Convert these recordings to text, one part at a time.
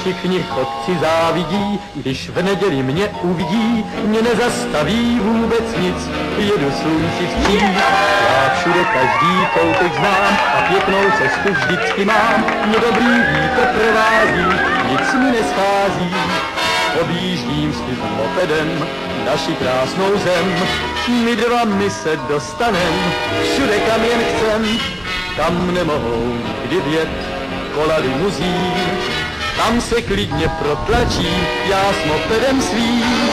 všichni chodci závidí, když v neděli mě uvidí, mě nezastaví vůbec nic, jedu slunci vstříc. Já všude každý koutek znám a pěknou cestu vždycky mám, mě dobrý vítr provází, nic mi neschází. Objíždím s tím mopedem naši krásnou zem, my dva se dostanem, všude kam jen chcem, tam nemohou nikdy vjet kola limuzín, tam se klidně protlačí, já s mopedem svým,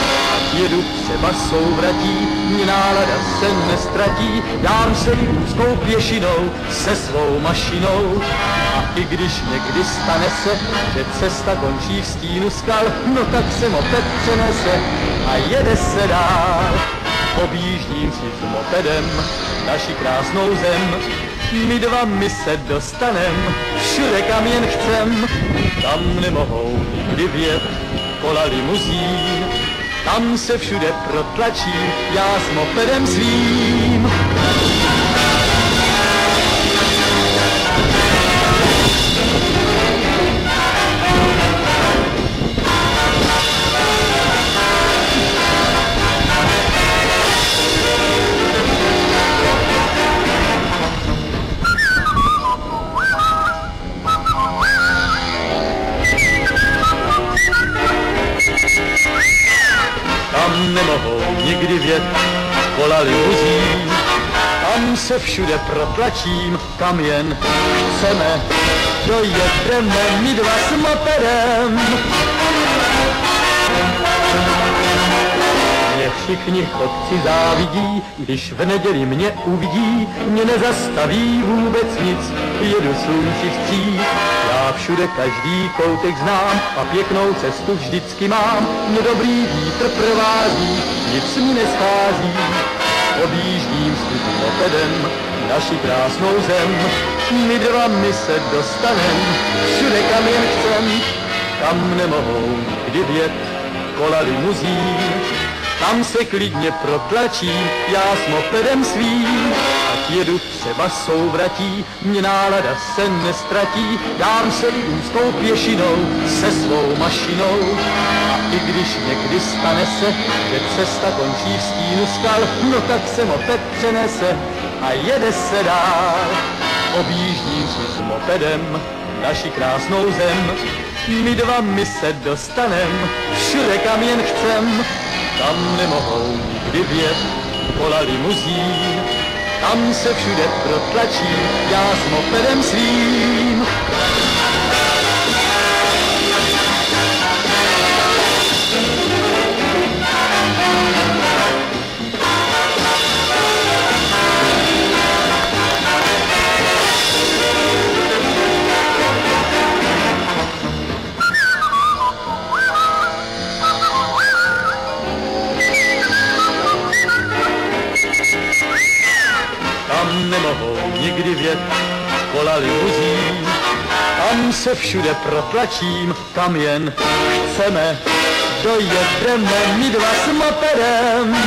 jedu třeba souvratí, mě nálada se nestratí, dám se úzkou pěšinou se svou mašinou. A i když někdy stane se, že cesta končí v stínu skal, no tak se moped přenese a jede se dál. Objíždím si s mopedem naši krásnou zem, my dva se dostanem, všude kam jen chcem, tam nemohou nikdy vjet kola limuzín, tam se všude protlačí, já s mopedem svým. Tam nemohou nikdy vjet kola limuzín, tam se všude protlačím, kam jen chceme, dojedeme my dva s mopedem. Mě všichni chodci závidí, když v neděli mě uvidí, mě nezastaví vůbec nic, jedu slunci vstříc. Já všude každý koutek znám a pěknou cestu vždycky mám, mě dobrý vítr provází, nic mi neschází. Objíždím s tím mopedem naši krásnou zem, my dva se dostanem, všude kam jen chcem, tam nemohou nikdy vjet kola limuzín, tam se klidně protlačí, já s mopedem svým, ať jedu třeba souvratí, mě nálada se nestratí, dám se i úzkou pěšinou se svou mašinou. A i když někdy stane se, že cesta končí v stínu skal, no tak se moped přenese a jede se dál. Objíždím si s mopedem naši krásnou zem, my dva se dostanem, všude kam jen chcem, tam nemohou nikdy vjet kola limuzín, tam se všude protlačí, já s mopedem svým. Tam nemohou nikdy vjet kola limuzín, tam se všude protlačím, kam jen chceme, dojedeme my dva s mopedem.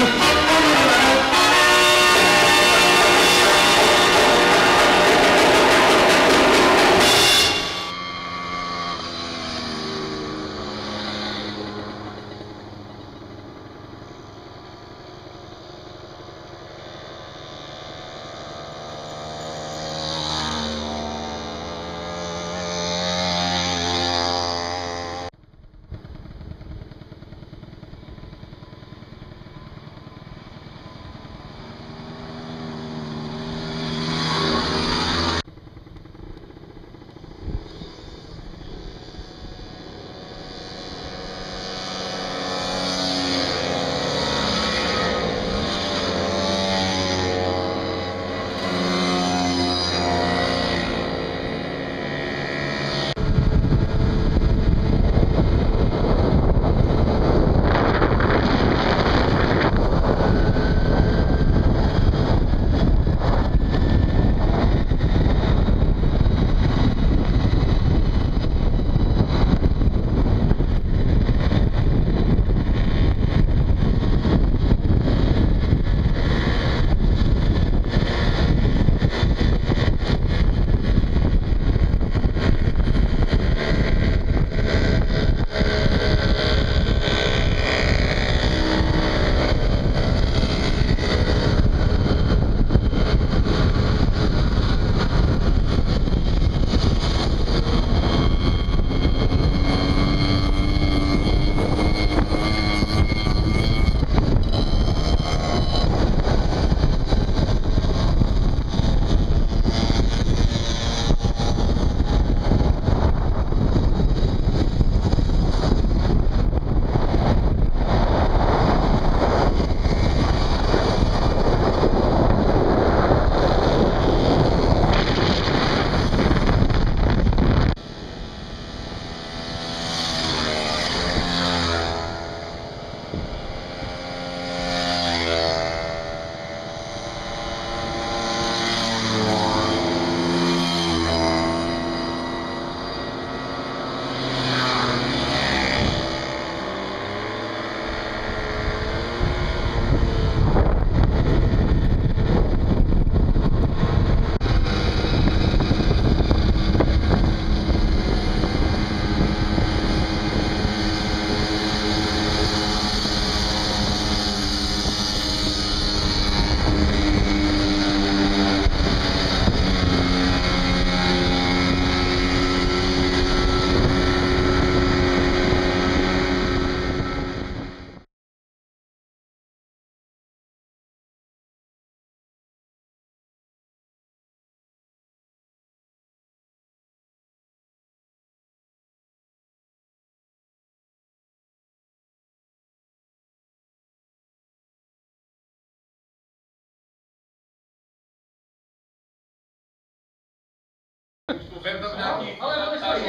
Ale to nešlo.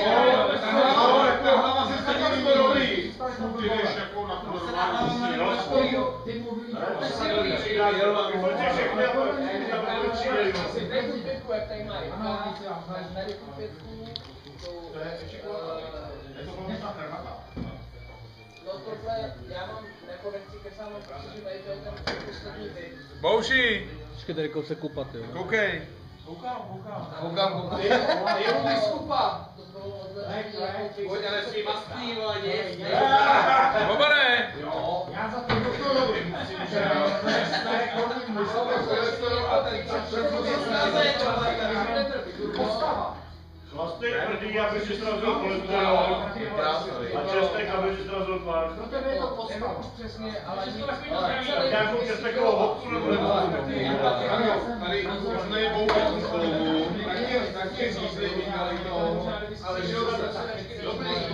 Hlava se stejně dobrý. Ty jdeš jako na to normální rozpor. Ty mluví. Jak tady mají. Na rychlou pětku no tohle, já mám, jako nechci kecám, protože tady to je ten poslední věc. Bouši! Počkej, tady se kupat, jo. Koukej. Koukám. Jenom vyskupa. To bylo odvedení. Pojď, ale si mastný, vole, nic. Bobane! Já za to doktorovi musím, že jo. A ten postava. Chlastek tvrdý, aby si srazil cholesterol a čestek, aby si srazil tvář. Pro tebe je to postava. Přesně, ale Nějakou čestekovou hopku nebo Tady možnej boukat tu chloubu, taky řízli, ale že jo, dobrý.